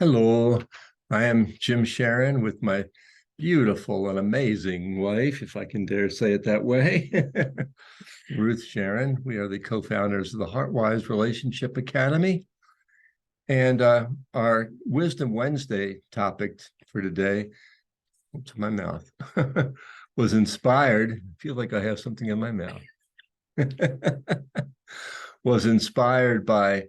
Hello, I am Jim Sharon with my beautiful and amazing wife, if I can dare say it that way, Ruth Sharon. We are the co-founders of the Heartwise Relationship Academy. And our Wisdom Wednesday topic for today, to my mouth, was inspired. I feel like I have something in my mouth. Was inspired by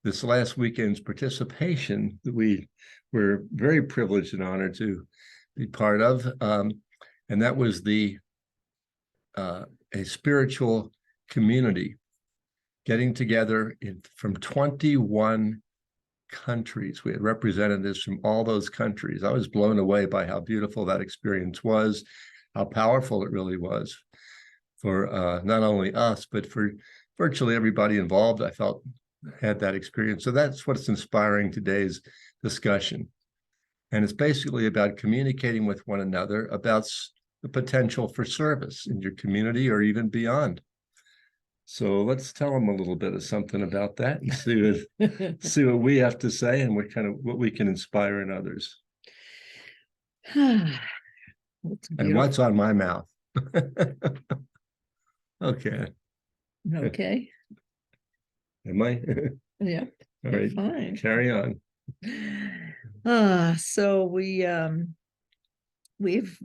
this last weekend's participation that we were very privileged and honored to be part of. And that was a spiritual community getting together from 21 countries. We had representatives from all those countries. I was blown away by how beautiful that experience was, how powerful it really was for not only us, but for virtually everybody involved. I felt had that experience. So that's what's inspiring today's discussion. And it's basically about communicating with one another about the potential for service in your community or even beyond. So let's tell them a little bit of something about that and see what we have to say and what we can inspire in others. And what's on my mouth? Okay. Okay. Am I? Yeah. All right. Fine. Carry on. So we've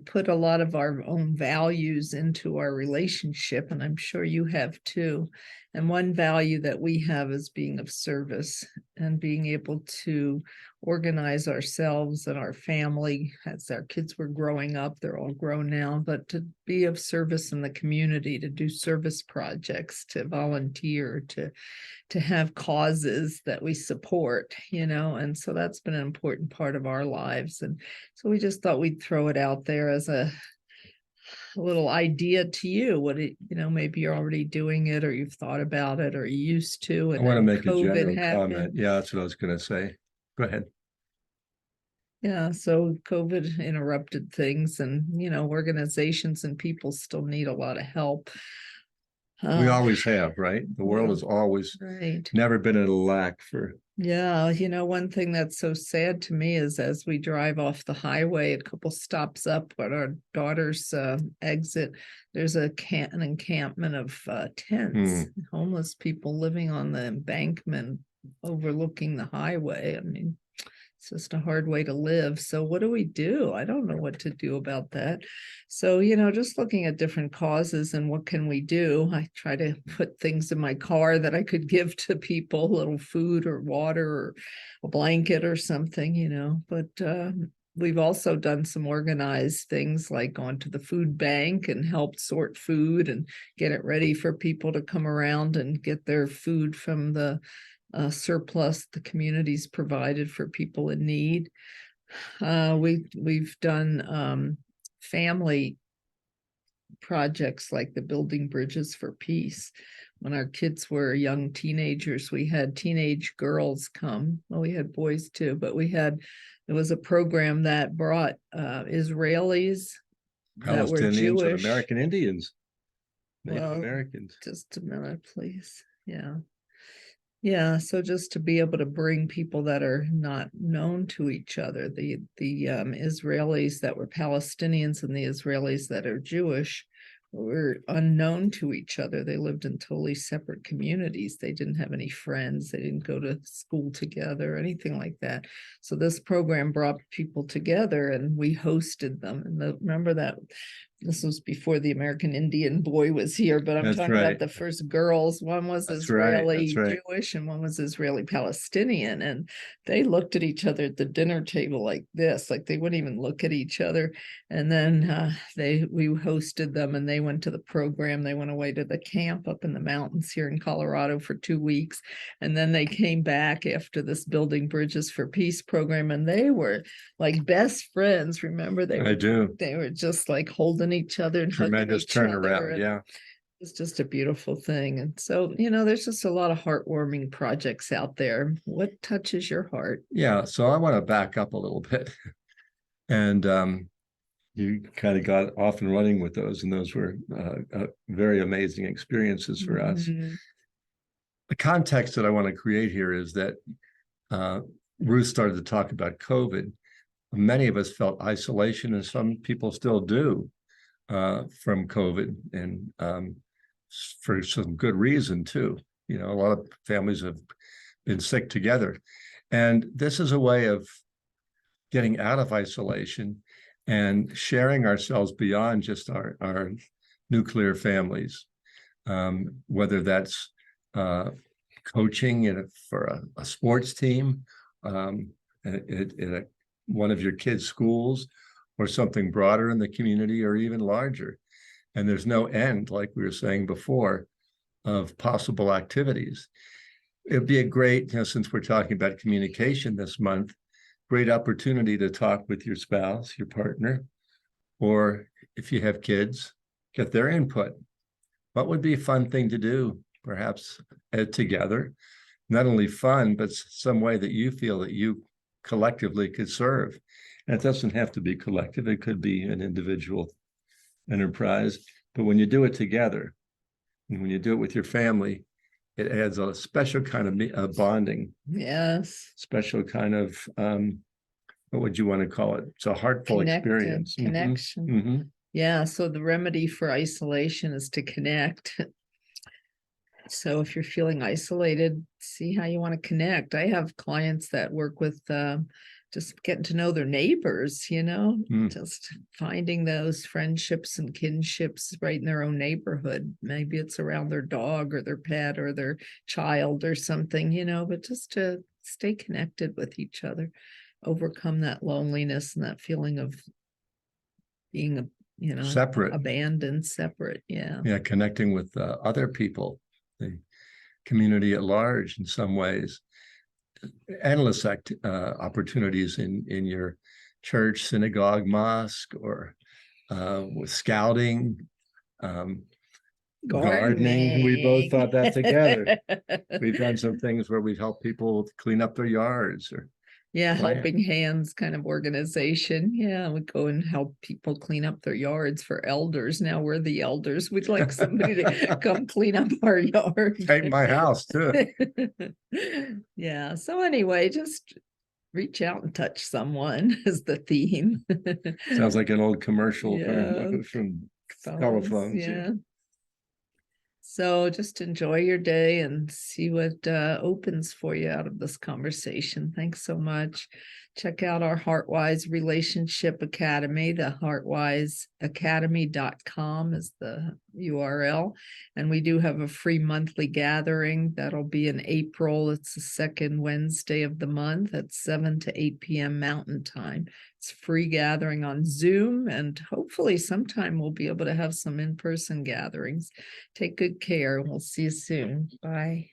put a lot of our own values into our relationship, and I'm sure you have too. And one value that we have is being of service and being able to organize ourselves and our family as our kids were growing up. They're all grown now, but to be of service in the community, to do service projects, to volunteer, to have causes that we support, and so that's been an important part of our lives. And so we just thought we'd throw it out there as a little idea to you. Maybe you're already doing it, or you've thought about it, or you used to. And I want to make COVID a general happened. comment. Yeah, that's what I was going to say. Go ahead. Yeah, so COVID interrupted things, and organizations and people still need a lot of help. We always have, right? The world has always never been in a lack for. Yeah, one thing that's so sad to me is as we drive off the highway, a couple stops up at our daughter's exit, there's an encampment of tents, homeless people living on the embankment overlooking the highway. I mean, it's just a hard way to live. So what do we do? I don't know what to do about that. So, just looking at different causes and what can we do? I try to put things in my car that I could give to people, a little food or water or a blanket or something, but we've also done some organized things like gone to the food bank and helped sort food and get it ready for people to come around and get their food from the surplus the communities provided for people in need. We've done family projects like the Building Bridges for Peace. When our kids were young teenagers, we had teenage girls come. Well, we had boys too, but it was a program that brought Israelis that were Jewish, and American Indians, Native Americans. Just a minute, please. Yeah, so just to be able to bring people that are not known to each other, the Israelis that were Palestinians and the Israelis that are Jewish were unknown to each other. They lived in totally separate communities. They didn't have any friends. They didn't go to school together, anything like that. So this program brought people together and we hosted them. And remember that this was before the American Indian boy was here, but I'm talking about the first girls. One was Israeli Jewish and one was Israeli Palestinian. And they looked at each other at the dinner table like this, like they wouldn't even look at each other. And then we hosted them and they went to the program. They went away to the camp up in the mountains here in Colorado for 2 weeks. And then they came back after this Building Bridges for Peace program and they were like best friends. Remember, they were just like holding each other and tremendous turnaround. Yeah, it's just a beautiful thing. And so there's just a lot of heartwarming projects out there. What touches your heart? Yeah, so I want to back up a little bit. And you kind of got off and running with those, and those were very amazing experiences for us. The context that I want to create here is that Ruth started to talk about COVID, many of us felt isolation, and some people still do from COVID, and for some good reason too. You know, a lot of families have been sick together. And this is a way of getting out of isolation and sharing ourselves beyond just our nuclear families, whether that's coaching for a sports team, at one of your kids' schools, or something broader in the community, or even larger. And there's no end, like we were saying before, of possible activities. It'd be a great, since we're talking about communication this month, great opportunity to talk with your spouse, your partner, or if you have kids, get their input. What would be a fun thing to do, perhaps together? Not only fun, but some way that you feel that you collectively could serve. And it doesn't have to be collective. It could be an individual enterprise. But when you do it together, and when you do it with your family, it adds a special kind of bonding. Yes. Special kind of, what would you want to call it? It's a heartful experience. Connection. Mm-hmm. Yeah. So the remedy for isolation is to connect. So if you're feeling isolated, see how you want to connect. I have clients that work with just getting to know their neighbors, just finding those friendships and kinships right in their own neighborhood. Maybe it's around their dog or their pet or their child or something, but just to stay connected with each other, overcome that loneliness and that feeling of being, Separate. abandoned, separate. Yeah, Connecting with other people, the community at large in some ways. Endless opportunities in your church, synagogue, mosque, or with scouting, gardening. We both thought that together. We've done some things where we've helped people clean up their yards, or helping hands kind of organization. We go and help people clean up their yards for elders. Now we're the elders. We'd like somebody to come clean up our yard. Paint my house too. Yeah. So anyway, just reach out and touch someone is the theme. Sounds like an old commercial from telephones. Yeah. So just enjoy your day and see what opens for you out of this conversation. Thanks so much. Check out our Heartwise Relationship Academy. The heartwiseacademy.com is the URL. And we do have a free monthly gathering that'll be in April. It's the second Wednesday of the month at 7 to 8 p.m. Mountain Time. It's free gathering on Zoom, and hopefully sometime we'll be able to have some in-person gatherings. Take good care. We'll see you soon. Bye.